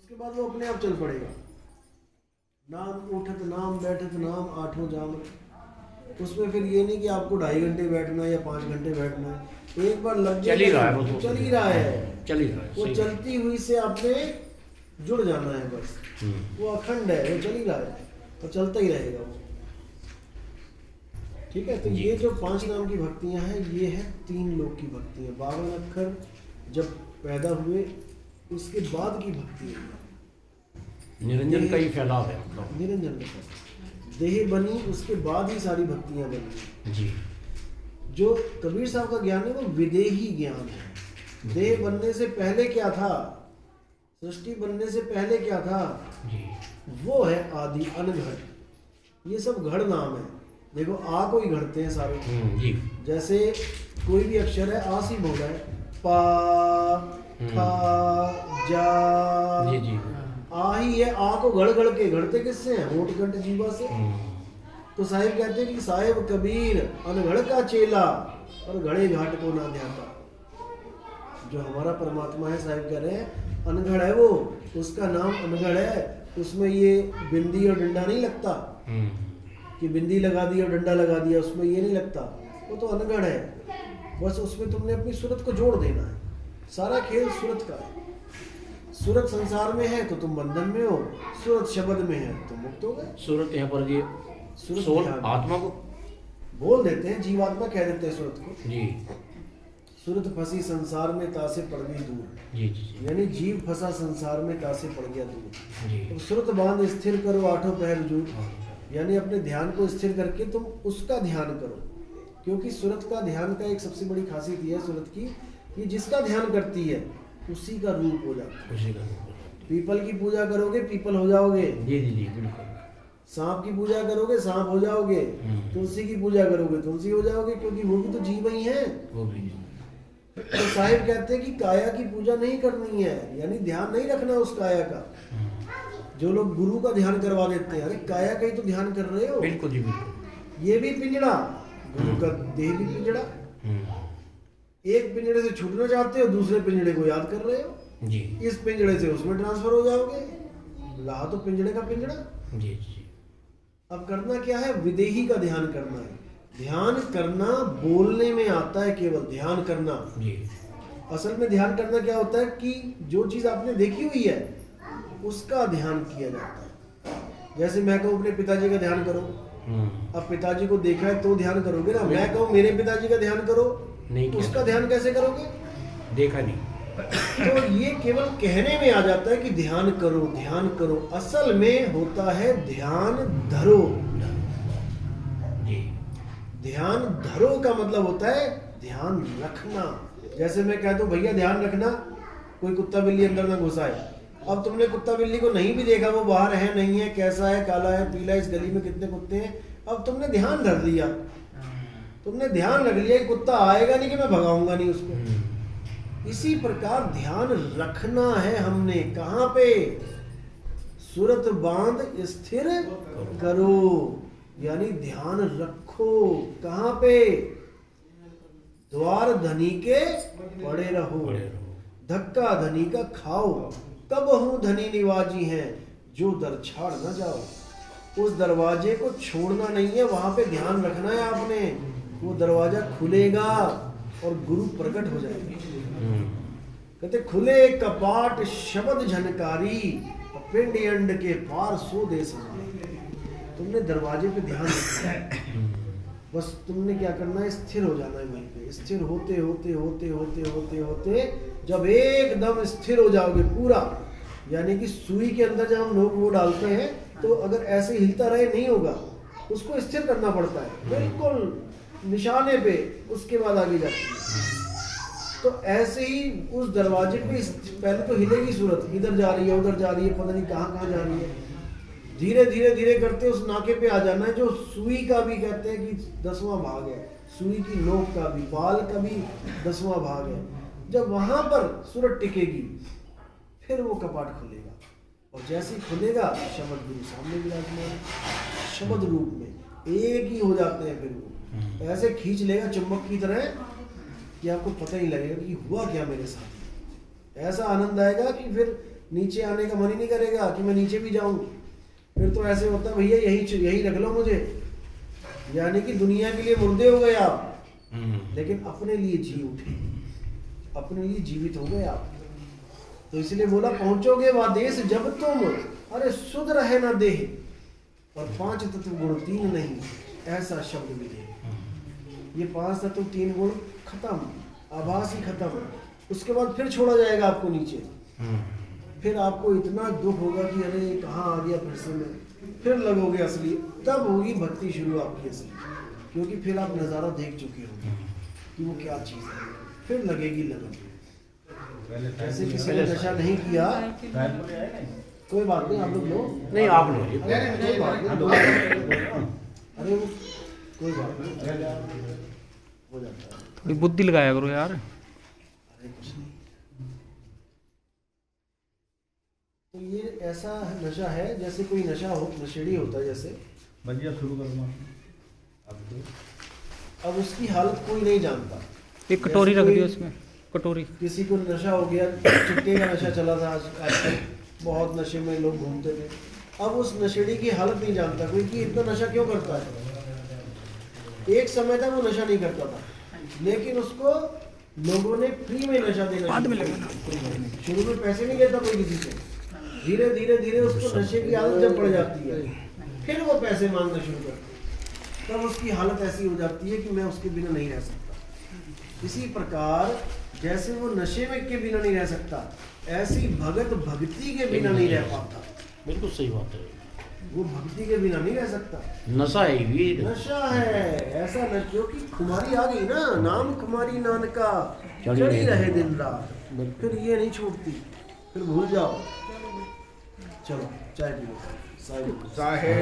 उसके बाद वो अपने आप चल पड़ेगा। नाम उठत नाम बैठत नाम आठों जाम। उसमें फिर ये नहीं कि आपको 2.5 घंटे बैठना है या 5 घंटे बैठना है, एक बार लग चल ही रहा है, वो चल ही रहा है, चल ही रहा है, वो सही चलती हुई से आपने जुड़ जाना है बस। वो अखंड है, वो चल ही रहा है और चलता ही रहेगा वो। ठीक है, तो जी। ये जो 5 नाम की भक्तियां हैं, ये है 3 लोक की भक्तियां। 52 अक्षर जब पैदा हुए उसके बाद की भक्ति है। निरंजन का ही फैलाव है मतलब। निरंजन का देह बनी उसके बाद ही सारी भक्तियां बनी। जी जो कबीर साहब का ज्ञान है वो विदेही ज्ञान है। देह बनने से पहले क्या था, सृष्टि बनने से पहले क्या था, जी वो है आदि अनघड़। ये सब घड़ नाम है। देखो आ को ही घड़ते हैं सारे। जी जैसे कोई भी अक्षर है आ से ही बोल रहा है, पा खा जा। जी जी आ ही है, आ को घड़ घड़ के घड़ते किससे हैं, होठ कंठ जीवा से। तो साहिब कहते हैं कि साहिब कबीर अनघड़ का चेला और घड़े घाट को ना ध्याता। जो हमारा परमात्मा है, साहिब कह रहे हैं अनघड़ है वो, उसका नाम अनघड़ है। उसमें ये बिंदी और डंडा नहीं लगता कि बिंदी लगा दी और डंडा लगा दिया, उसमें ये नहीं लगता। वो तो अनघड़ है, बस उसमें तुमने अपनी सूरत को जोड़ देना है। सारा खेल सूरत का है। सूरत संसार में है तो तुम बंधन में हो, सूरत शब्द में है तो मुक्त हो गए। सूरत यहाँ पर ये सूरत सोल ध्यान। आत्मा को बोल देते हैं, जीवात्मा कह देते हैं सूरत को। जी सूरत फंसी संसार में तासे पड़ गई दूर। जी जी यानी जीव फंसा संसार में तासे पड़ गया दूर। जी तो सूरत बांध स्थिर करो आठों पहर जूर। यानी अपने ध्यान को स्थिर करके तुम उसका ध्यान करो। क्योंकि सूरत का ध्यान का एक सबसे बड़ी खासियत यह है सूरत की, कि जिसका ध्यान करती है उसी का रूप हो जाता है। उसी का पीपल की पूजा करोगे पीपल हो जाओगे, जी जी जी बिल्कुल। सांप की पूजा करोगे सांप हो जाओगे, तुलसी की पूजा करोगे तुलसी हो जाओगे, क्योंकि वो भी तो जीव ही है। वो भी तो साहिब कहते हैं कि काया की पूजा नहीं करनी है, यानी ध्यान नहीं रखना उस काया का। जो लोग गुरु का ध्यान करवा देते हैं, अरे काया का ही तो ध्यान कर रहे हो। बिल्कुल जी बिल्कुल। ये भी पिंजड़ा, गुरु का देह भी पिंजड़ा। एक पिंजड़े से छूटना चाहते हो, दूसरे पिंजड़े को याद कर रहे हो। जी इस पिंजड़े से उसमें ट्रांसफर हो जाओगे। रहा तो पिंजड़े का पिंजड़ा। जी जी अब करना क्या है, विदेही का ध्यान करना है। ध्यान करना बोलने में आता है, केवल ध्यान करना। जी असल में ध्यान करना क्या होता है कि जो चीज आपने देखी हुई है उसका ध्यान किया जाता है। जैसे मैं कहूँ अपने पिताजी का ध्यान करो, अब पिताजी को देखा है तो ध्यान करोगे ना। मैं कहूँ मेरे पिताजी का ध्यान करो, नहीं किया। उसका ध्यान कैसे करोगे? देखा नहीं। तो ये केवल कहने में आ जाता है कि ध्यान करो ध्यान करो। असल में होता है ध्यान धरो। जी ध्यान धरो का मतलब होता है ध्यान रखना। जैसे मैं कहता हूँ भैया ध्यान रखना, कोई कुत्ता बिल्ली अंदर ना घुसाए। अब तुमने कुत्ता बिल्ली को नहीं भी देखा, वो बाहर है नहीं है, कैसा है, काला है पीला, इस गली में कितने कुत्ते हैं। अब तुमने ध्यान धर लिया, तुमने ध्यान रख लिया कि कुत्ता आएगा नहीं कि मैं भगाऊंगा नहीं उसको। इसी प्रकार ध्यान रखना है हमने। कहाँ पे? सूरत बांध स्थिर करो, यानी ध्यान रखो। कहाँ पे? द्वार धनी के पड़े रहो, धक्का धनी का खाओ। कब हूं धनी निवाजी हैं, जो दर छाड़ न जाओ। उस दरवाजे को छोड़ना नहीं है, वहां पे ध्यान रखना है आपने। वो दरवाजा खुलेगा और गुरु प्रकट हो जाएगा। कहते खुले कपाट शब्द झनकारी, पिंड अंड के पार सो दे समाए। तुमने दरवाजे पे ध्यान रखना है, बस तुमने क्या करना है, स्थिर हो जाना है वहीं पे। स्थिर होते होते होते होते होते होते जब एकदम स्थिर हो जाओगे पूरा, यानी कि सुई के अंदर जब हम नोक वो डालते हैं तो अगर ऐसे हिलता रहे नहीं होगा, उसको स्थिर करना पड़ता है बिल्कुल निशाने पे, उसके बाद आगे जाती है। तो ऐसे ही उस दरवाजे पे पहले तो हिलेगी सूरत, इधर जा रही है उधर जा रही है, पता नहीं कहाँ कहाँ जा रही है। धीरे धीरे धीरे करते उस नाके पे आ जाना है, जो सुई का भी कहते हैं कि 10वां भाग है, सुई की नोक का भी, बाल का भी 10वां भाग है। जब वहां पर सूरत टिकेगी फिर वो कपाट खुलेगा, और जैसे ही खुलेगा शब्द गुरु सामने विराजमान, शब्द रूप में एक ही हो जाते हैं। फिर वो ऐसे खींच लेगा चुंबक की तरह कि आपको पता ही लगेगा कि हुआ क्या मेरे साथ। ऐसा आनंद आएगा कि फिर नीचे आने का मन ही नहीं करेगा कि मैं नीचे भी जाऊं। फिर तो ऐसे होता है भैया यही रख लो मुझे, यानी कि दुनिया के लिए मुर्दे हो गए आप, लेकिन अपने लिए जी उठे, अपने लिए जीवित हो गए आप। तो इसलिए बोला पहुंचोगे वह देश जब तुम, अरे सुध रहे ना देह, और 5 तत्व गुण 3 नहीं, ऐसा शब्द भी दे। ये 5 तत्व 3 गुण खत्म, आभास ही खत्म। उसके बाद फिर छोड़ा जाएगा आपको नीचे, फिर आपको इतना दुख होगा कि अरे कहाँ आ गया फिर से मैं, फिर लगोगे असली, तब होगी भक्ति शुरू आपकी असली, क्योंकि फिर आप नज़ारा देख चुके होंगे कि वो क्या चीज़ है, फिर लगेगी लगन। जैसे किसी ने नशा नहीं किया, कोई बात नहीं, आप लोग लो, नहीं आप लो जी। कोई बात नहीं, अरे वो कोई बात नहीं, हो जाता है। थोड़ी बुद्धि लगाया करो यार। अरे कुछ नहीं। तो ये ऐसा नशा है जैसे कोई नशा हो, नशेड़ी होता है जैसे। भैया शुरू करो। अब उसकी हालत कोई नहीं जानता। एक कटोरी जैसे रख दी कोई- उसमें, कटोरी। किसी को नशा हो गया, चिट्टे का नशा चला था आजकल, बहुत नशे में लोग घूमते थे। अब उस नशेड़ी की हालत नहीं जानता कोई कि इतना नशा क्यों करता है। एक समय था वो नशा नहीं करता था, लेकिन उसको लोगों ने फ्री में नशा देना शुरू किया। शुरू में पैसे नहीं लेता कोई किसी से, धीरे धीरे धीरे उसको नशे की आदत जब पड़ जाती है, फिर वो पैसे मांगना शुरू करता है, तब उसकी हालत ऐसी हो जाती है कि मैं उसके बिना नहीं रह सकता। इसी प्रकार जैसे वो नशे में के बिना नहीं रह सकता, ऐसी भगत भक्ति के बिना नहीं रह पाता। बिल्कुल सही बात है। वो भक्ति के बिना नहीं रह सकता। नशा है ये, नशा है ऐसा न, क्योंकि खुमारी आ गई ना, नाम खुमारी नानका चढ़ी चढ़ी रहे रहे दिन रात, फिर ये नहीं छूटती, फिर भूल जाओ। चलो चाय पियो, साहिब। साहे